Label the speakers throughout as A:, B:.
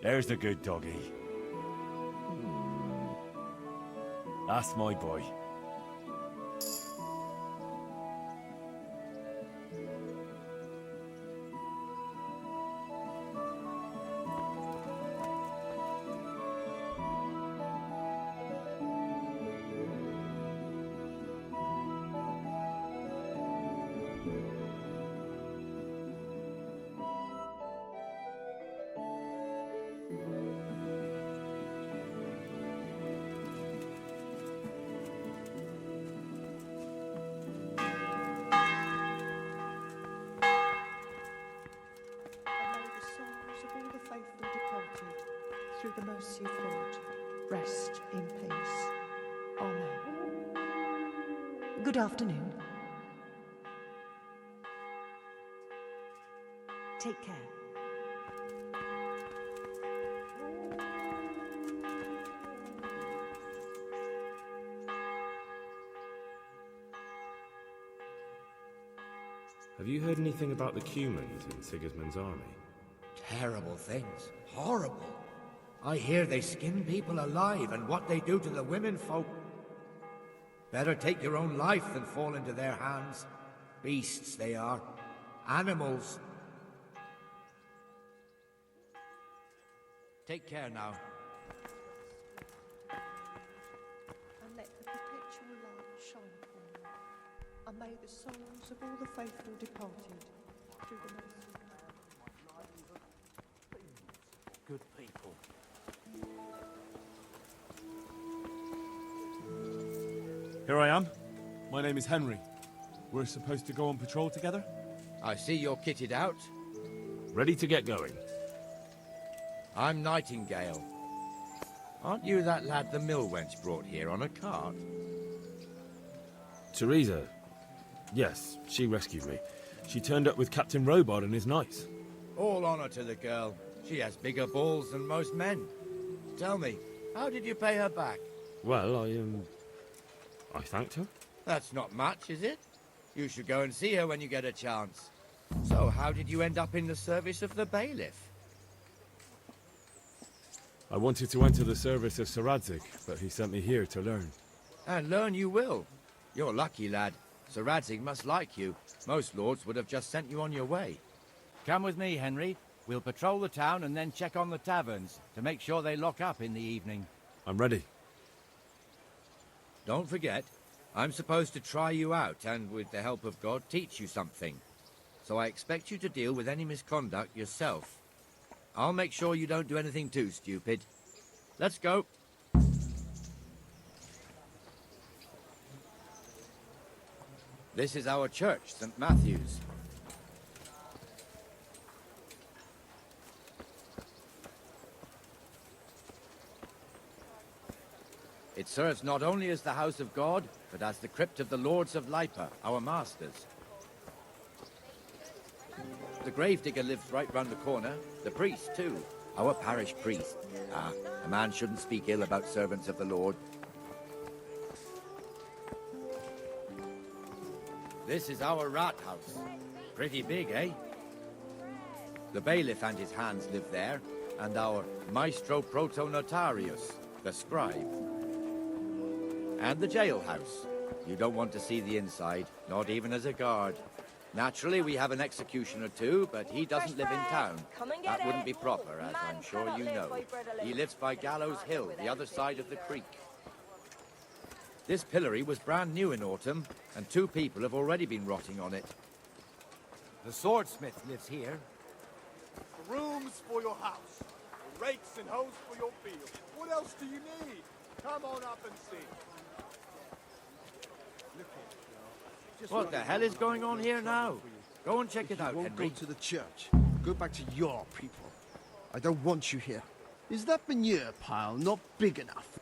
A: There's the good doggy. That's my boy.
B: Through the mercy of God, rest in peace. Amen. Good afternoon. Take care.
C: Have you heard anything about the Cumans in Sigismund's army?
D: Terrible things. Horrible. I hear they skin people alive, and what they do to the women folk. Better take your own life than fall into their hands. Beasts they are. Animals. Take care now.
B: And let the perpetual light shine upon you. And may the souls of all the faithful departed through the mercy of God.
D: Good people.
A: Here I am. My name is Henry. We're supposed to go on patrol together?
D: I see you're kitted out.
C: Ready to get going.
D: I'm Nightingale. Aren't you that lad the mill wench brought here on a cart?
C: Teresa. Yes, she rescued me. She turned up with Captain Robard and his knights.
D: All honor to the girl. She has bigger balls than most men. Tell me, how did you pay her back?
C: Well, I thanked her.
D: That's not much, is it? You should go and see her when you get a chance. So, how did you end up in the service of the bailiff?
C: I wanted to enter the service of Sir Radzig, but he sent me here to learn.
D: And learn you will. You're lucky, lad. Sir Radzig must like you. Most lords would have just sent you on your way.
E: Come with me, Henry. We'll patrol the town and then check on the taverns to make sure they lock up in the evening.
C: I'm ready.
D: Don't forget, I'm supposed to try you out and, with the help of God, teach you something. So I expect you to deal with any misconduct yourself. I'll make sure you don't do anything too stupid. Let's go. This is our church, St. Matthew's. It serves not only as the house of God, but as the crypt of the lords of Lipa, our masters. The gravedigger lives right round the corner. The priest, too. Our parish priest. Ah, a man shouldn't speak ill about servants of the Lord. This is our rat house. Pretty big, eh? The bailiff and his hands live there, and our maestro protonotarius, the scribe. And the jailhouse. You don't want to see the inside, not even as a guard. Naturally, we have an executioner too, but he doesn't live in town. That wouldn't be proper, as I'm sure you know. He lives by Gallows Hill, the other side of the creek. This pillory was brand new in autumn, and 2 people have already been rotting on it. The swordsmith lives here.
F: Brooms for your house, rakes and hoes for your field. What else do you need? Come on up and see.
D: What the hell is going on here now? Go and check it out,
G: You won't
D: Henry.
G: go to the church. Go back to your people. I don't want you here. Is that manure pile not big enough?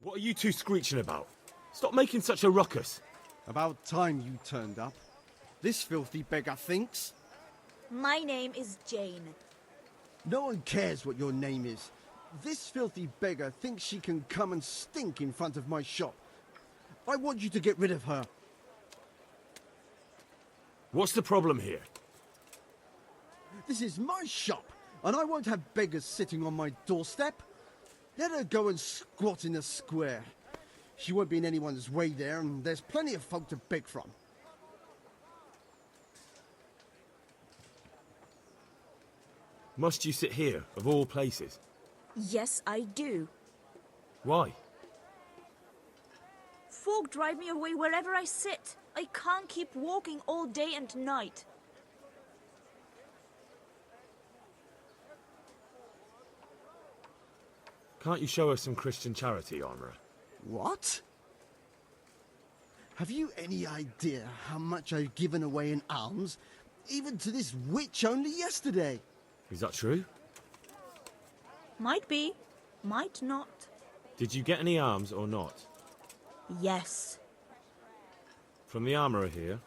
C: What are you two screeching about? Stop making such a ruckus.
G: About time you turned up. This filthy beggar thinks.
H: My name is Jane.
G: No one cares what your name is. This filthy beggar thinks she can come and stink in front of my shop. I want you to get rid of her.
C: What's the problem here?
G: This is my shop. and I won't have beggars sitting on my doorstep. Let her go and squat in the square. She won't be in anyone's way there, and there's plenty of folk to beg from.
C: Must you sit here, of all places?
H: Yes, I do.
C: Why?
H: Folk drive me away wherever I sit. I can't keep walking all day and night.
C: Can't you show us some Christian charity, Armourer?
G: What? Have you any idea how much I've given away in alms, even to this witch only yesterday?
C: Is that true?
H: Might be, might not.
C: Did you get any alms or not?
H: Yes.
C: From the Armourer here?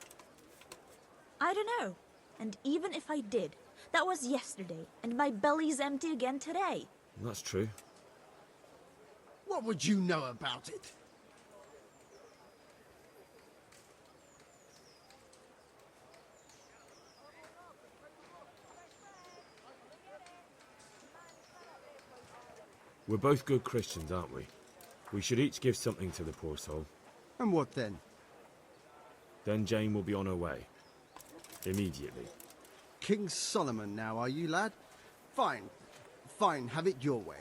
H: I don't know. And even if I did, that was yesterday, and my belly's empty again today.
C: That's true.
G: What would you know about it?
C: We're both good Christians, aren't we? We should each give something to the poor soul.
G: And what then?
C: Then Jane will be on her way. Immediately.
G: King Solomon now, are you, lad? Fine. Fine, have it your way.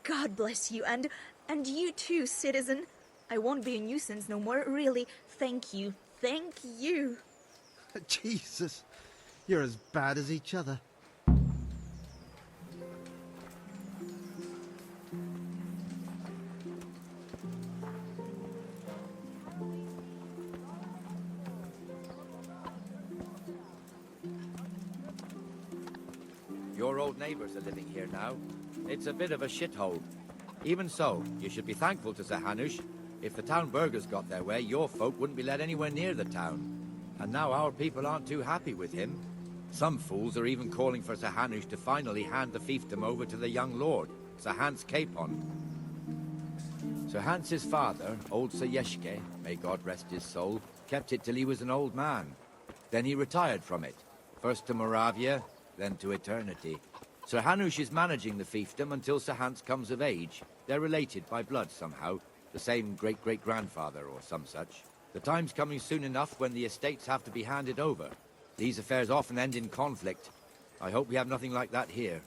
H: God bless you, and you too, citizen. I won't be a nuisance no more, really. Thank you. Thank you.
G: Jesus, you're as bad as each other.
D: Your old neighbours are living here now. It's a bit of a shithole. Even so, you should be thankful to Sir Hanush. If the town burghers got their way, your folk wouldn't be let anywhere near the town. And now our people aren't too happy with him. Some fools are even calling for Sir Hanush to finally hand the fiefdom over to the young lord, Sir Hans Capon. Sir Hans's father, old Sir Yeshke, may God rest his soul, kept it till he was an old man. Then he retired from it, first to Moravia, then to eternity. Sir Hanush is managing the fiefdom until Sir Hans comes of age. They're related by blood somehow, the same great-great-grandfather or some such. The time's coming soon enough when the estates have to be handed over. These affairs often end in conflict. I hope we have nothing like that here.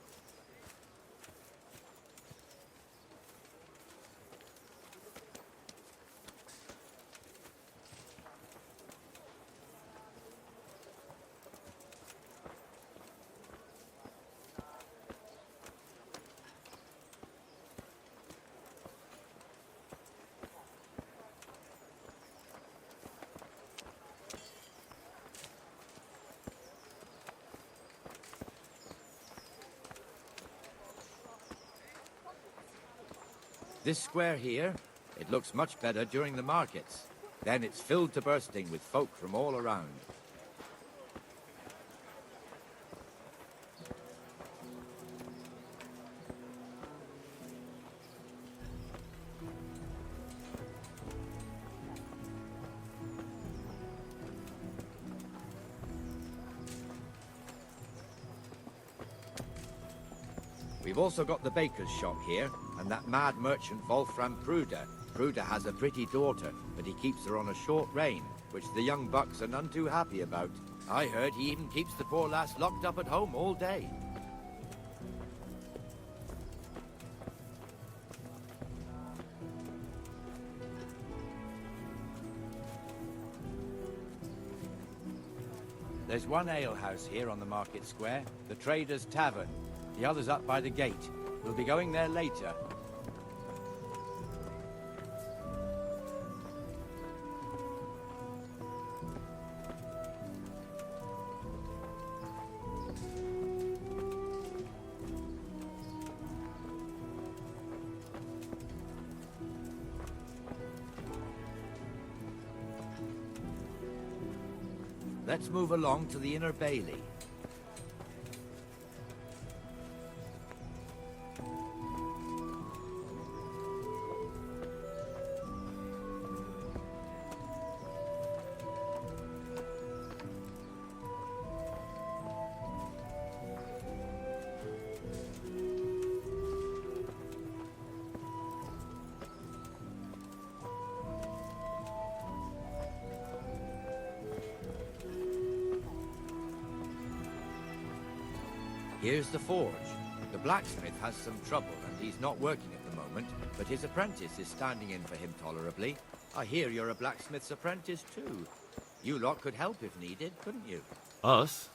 D: This square here, it looks much better during the markets. Then it's filled to bursting with folk from all around. We've also got the baker's shop here, and that mad merchant Wolfram Pruder. Pruder has a pretty daughter, but he keeps her on a short rein, which the young bucks are none too happy about. I heard he even keeps the poor lass locked up at home all day. There's one alehouse here on the market square, the Trader's Tavern. The other's up by the gate. We'll be going there later. Let's move along to the Inner Bailey. Here's the forge. The blacksmith has some trouble, and he's not working at the moment, but his apprentice is standing in for him tolerably. I hear you're a blacksmith's apprentice, too. You lot could help if needed, couldn't you?
C: Us?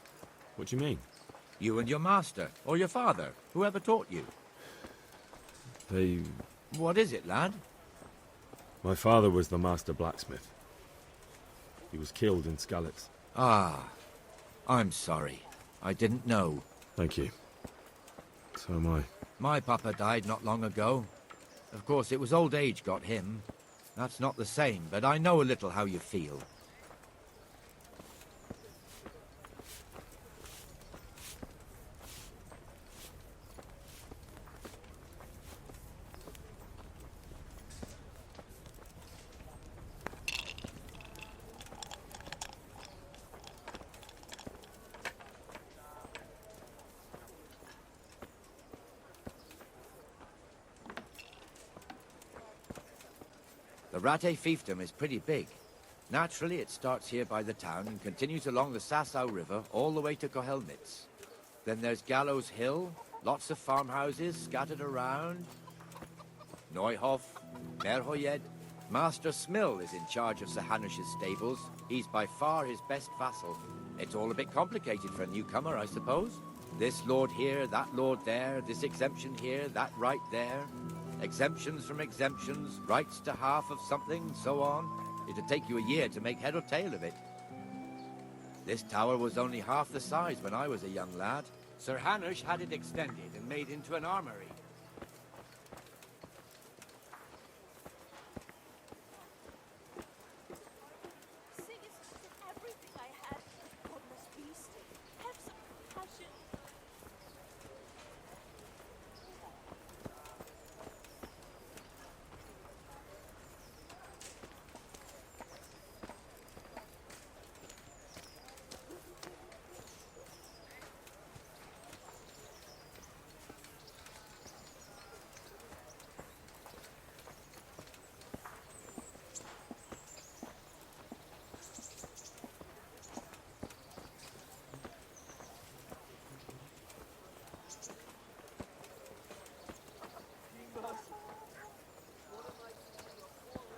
C: What do you mean?
D: You and your master, or your father, whoever taught you.
C: They...
D: What is it, lad?
C: My father was the master blacksmith. He was killed in Skalitz.
D: Ah, I'm sorry. I didn't know.
C: Thank you. So am I.
D: My papa died not long ago. Of course, it was old age got him. That's not the same, but I know a little how you feel. The Rate fiefdom is pretty big. Naturally, it starts here by the town and continues along the Sasau River all the way to Kohelnitz. Then there's Gallows Hill, lots of farmhouses scattered around. Neuhof, Merhoyed. Master Smill is in charge of Sir Hanush's stables. He's by far his best vassal. It's all a bit complicated for a newcomer, I suppose. This lord here, that lord there, this exemption here, that right there. Exemptions from exemptions, rights to half of something, so on. It'd take you a year to make head or tail of it. This tower was only half the size when I was a young lad. Sir Hanush had it extended and made into an armory.
I: Everything I had, godless beast. Have some compassion.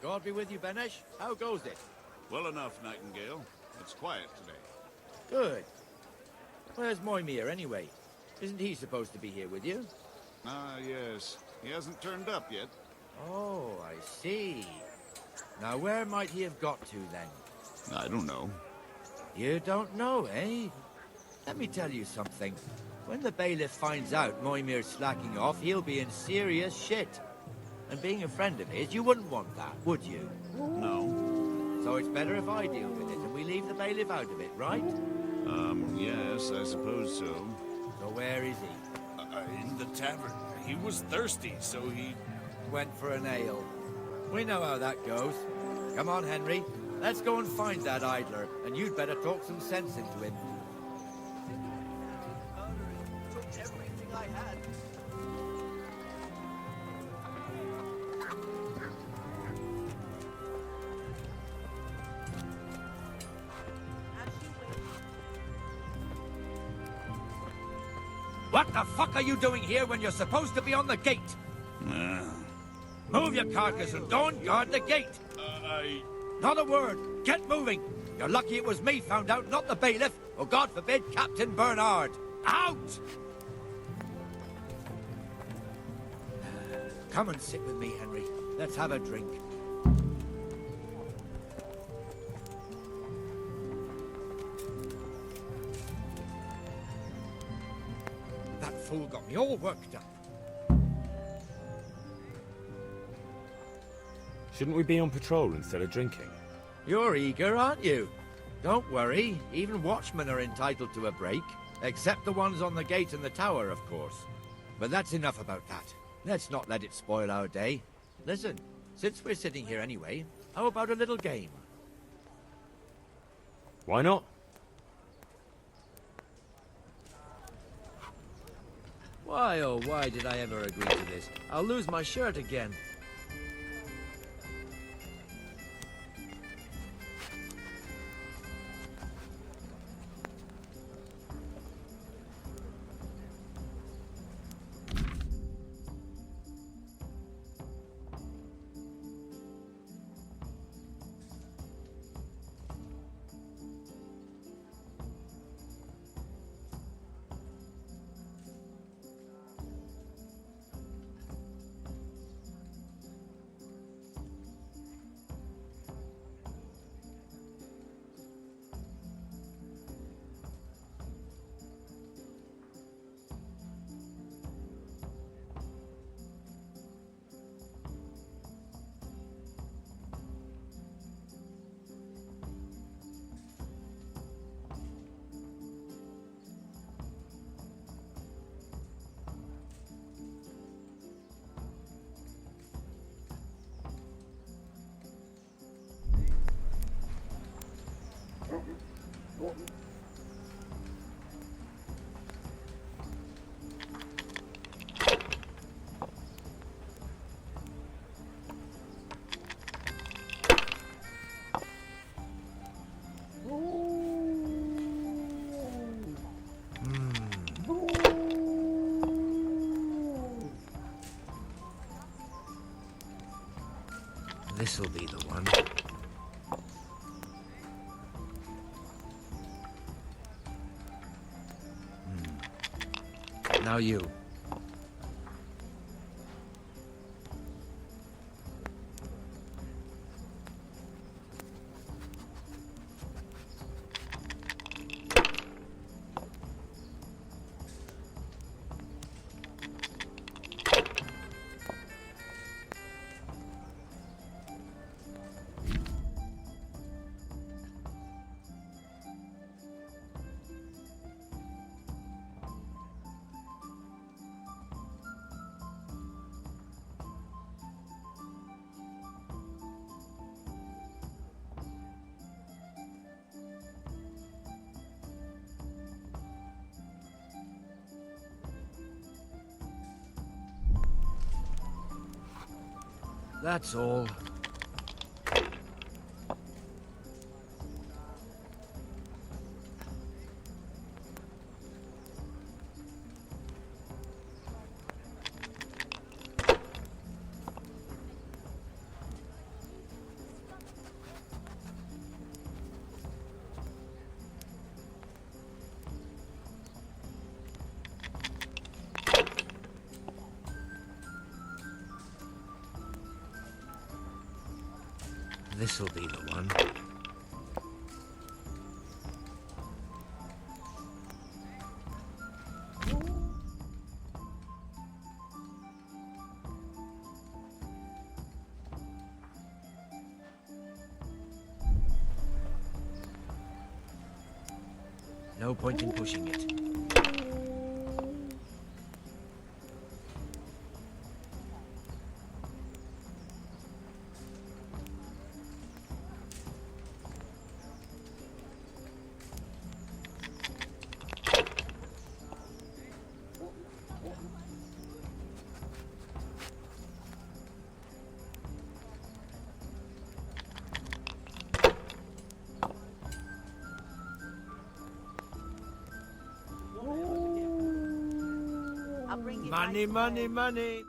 D: God be with you, Benesh. How goes it?
J: Well enough, Nightingale. It's quiet today.
D: Good. Where's Moimir, anyway? Isn't he supposed to be here with you?
J: Ah, yes. He hasn't turned up yet.
D: Oh, I see. Now, where might he have got to, then?
J: I don't know.
D: You don't know, eh? Let me tell you something. When the bailiff finds out Moimir's slacking off, he'll be in serious shit. And being a friend of his, you wouldn't want that, would you?
J: No.
D: So it's better if I deal with it and we leave the bailiff out of it, right?
J: Yes, I suppose so.
D: So where is he?
K: In the tavern. He was thirsty, so he...
D: Went for an ale. We know how that goes. Come on, Henry. Let's go and find that idler, and you'd better talk some sense into him.
F: Took everything I had.
D: What the fuck are you doing here when you're supposed to be on the gate? Move your carcass and go and guard the gate. Not a word. Get moving. You're lucky it was me found out, not the bailiff, or God forbid, Captain Bernard. Out! Come and sit with me, Henry. Let's have a drink. That fool got me all worked up.
C: Shouldn't we be on patrol instead of drinking?
D: You're eager, aren't you? Don't worry, even watchmen are entitled to a break. Except the ones on the gate and the tower, of course. But that's enough about that. Let's not let it spoil our day. Listen, since we're sitting here anyway, how about a little game?
C: Why not?
D: Why, oh, why did I ever agree to this? I'll lose my shirt again. This'll be the one. Now you. That's all. This'll be the one. No point in pushing it.
E: Money, money, money.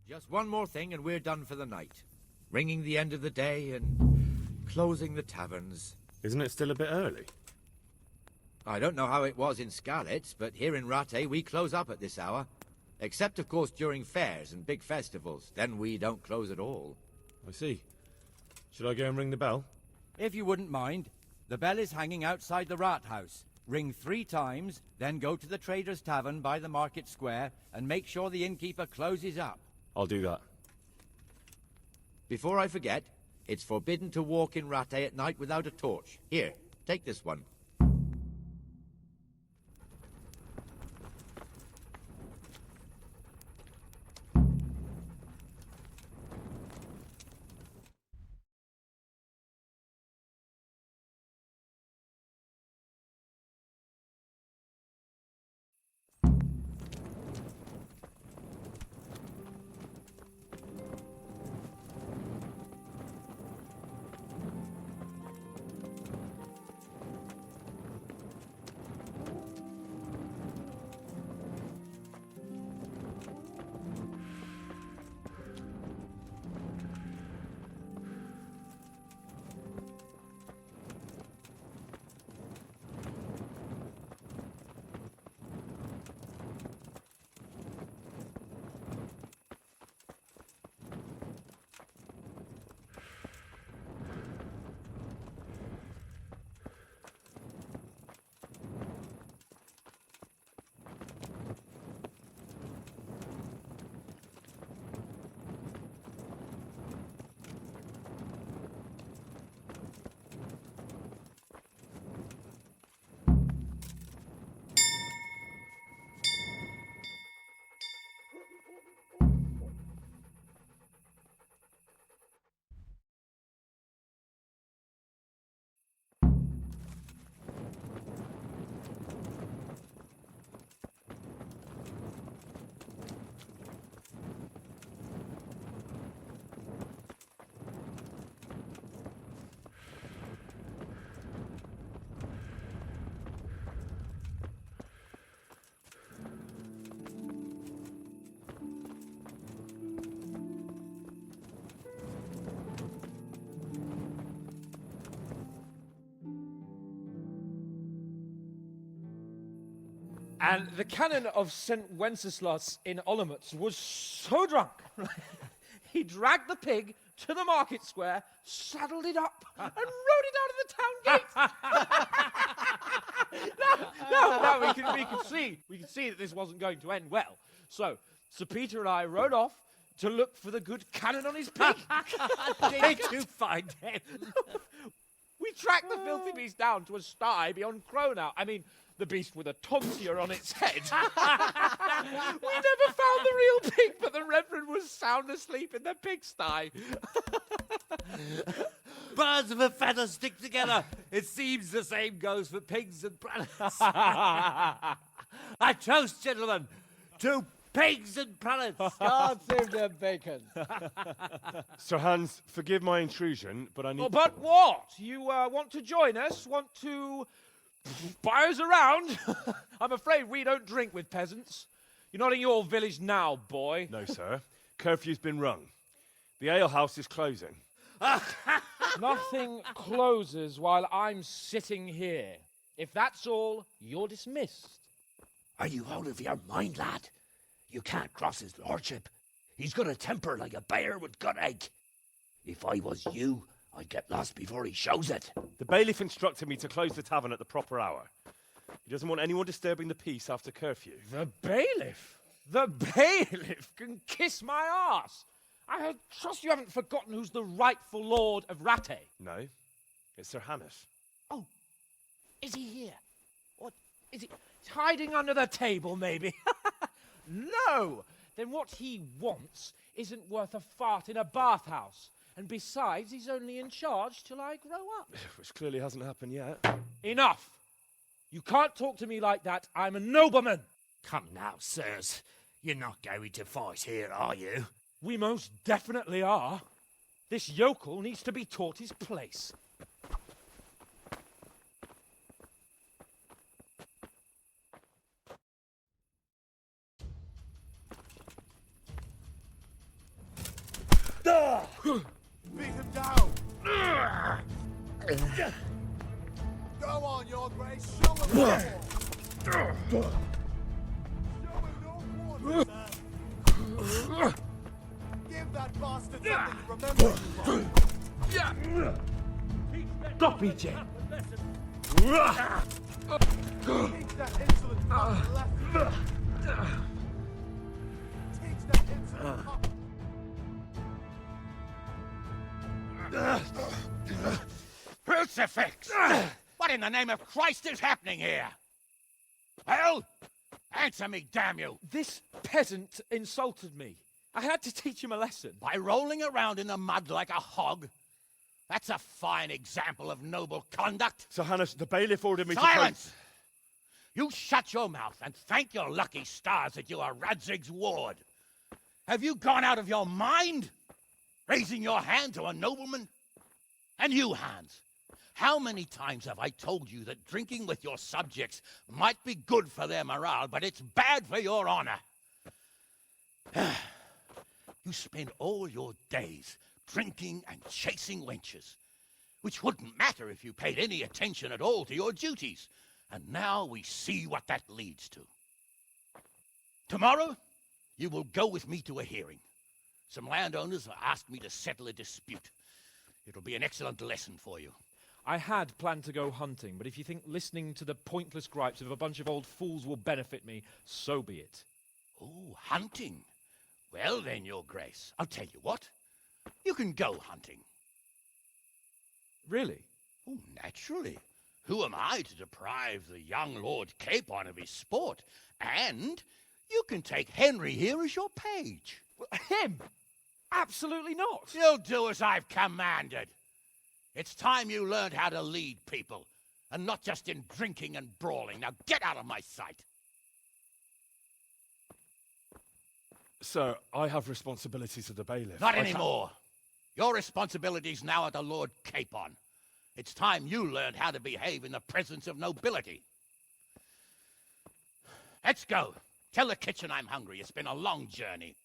D: Just one more thing and we're done for the night. Ringing the end of the day and closing the taverns.
C: Isn't it still a bit early?
D: I don't know how it was in Skalitz, but here in Rattay we close up at this hour. Except, of course, during fairs and big festivals. Then we don't close at all.
C: I see. Should I go and ring the bell?
E: If you wouldn't mind, the bell is hanging outside the rat house. Ring 3 times, then go to the Trader's Tavern by the market square and make sure the innkeeper closes up.
C: I'll do that.
D: Before I forget, it's forbidden to walk in Rattay at night without a torch. Here, take this one.
L: And the canon of St. Wenceslas in Olomouc was so drunk, he dragged the pig to the market square, saddled it up, and rode it out of the town gate. No, we could see that this wasn't going to end well. So, Sir Peter and I rode off to look for the good canon on his pig.
K: Did you find him?
L: We tracked the filthy beast down to a sty beyond Cronow. I mean, the beast with a tonsure on its head. We never found the real pig, but the Reverend was sound asleep in the pigsty.
K: Birds of a feather stick together. It seems the same goes for pigs and prelates. I toast, gentlemen, to pigs and prelates.
M: God save the bacon.
C: Sir Hans, forgive my intrusion, but I need...
L: Oh, but what? You want to join us? Want to buy us around? I'm afraid we don't drink with peasants. You're not in your village now, boy.
C: No, sir. Curfew's been rung. The alehouse is closing.
L: Nothing closes while I'm sitting here. If that's all, you're dismissed.
N: Are you out of your mind, lad? You can't cross his lordship. He's got a temper like a bear with gut ache. If I was you, I'd get lost before he shows it.
C: The bailiff instructed me to close the tavern at the proper hour. He doesn't want anyone disturbing the peace after curfew.
L: The bailiff? The bailiff can kiss my arse. I trust you haven't forgotten who's the rightful lord of Rattay.
C: No, it's Sir Hannes.
L: Oh, is he here? What, is he hiding under the table, maybe? No! Then what he wants isn't worth a fart in a bathhouse. And besides, he's only in charge till I grow up.
C: Which clearly hasn't happened yet.
L: Enough! You can't talk to me like that. I'm a nobleman.
N: Come now, sirs. You're not going to fight here, are you?
L: We most definitely are. This yokel needs to be taught his place.
F: Beat him down! Go on, Your Grace, show him more! Show him no quarter, sir! Give that bastard something to remember you by.
N: Stop it, Jay.
F: Teach that insolent fuck a lesson! Teach that insolent fuck...
E: Crucifix! What in the name of Christ is happening here? Well, answer me, damn you!
L: This peasant insulted me. I had to teach him a lesson.
E: By rolling around in the mud like a hog? That's a fine example of noble conduct.
C: Sir Hannes, the bailiff ordered me to...
E: Silence! You shut your mouth and thank your lucky stars that you are Radzig's ward. Have you gone out of your mind? Raising your hand to a nobleman? And you, Hans, how many times have I told you that drinking with your subjects might be good for their morale, but it's bad for your honor? You spend all your days drinking and chasing wenches, which wouldn't matter if you paid any attention at all to your duties. And now we see what that leads to. Tomorrow, you will go with me to a hearing. Some landowners have asked me to settle a dispute. It'll be an excellent lesson for you.
L: I had planned to go hunting, but if you think listening to the pointless gripes of a bunch of old fools will benefit me, so be it.
E: Oh, hunting. Well then, Your Grace, I'll tell you what. You can go hunting.
L: Really?
E: Oh, naturally. Who am I to deprive the young Lord Capon of his sport? And you can take Henry here as your page.
L: Him? Absolutely not.
E: You'll do as I've commanded. It's time you learned how to lead people, and not just in drinking and brawling. Now get out of my sight.
C: Sir, I have responsibilities of the bailiff.
E: Not anymore. Your responsibilities now are the Lord Capon. It's time you learned how to behave in the presence of nobility. Let's go. Tell the kitchen I'm hungry. It's been a long journey.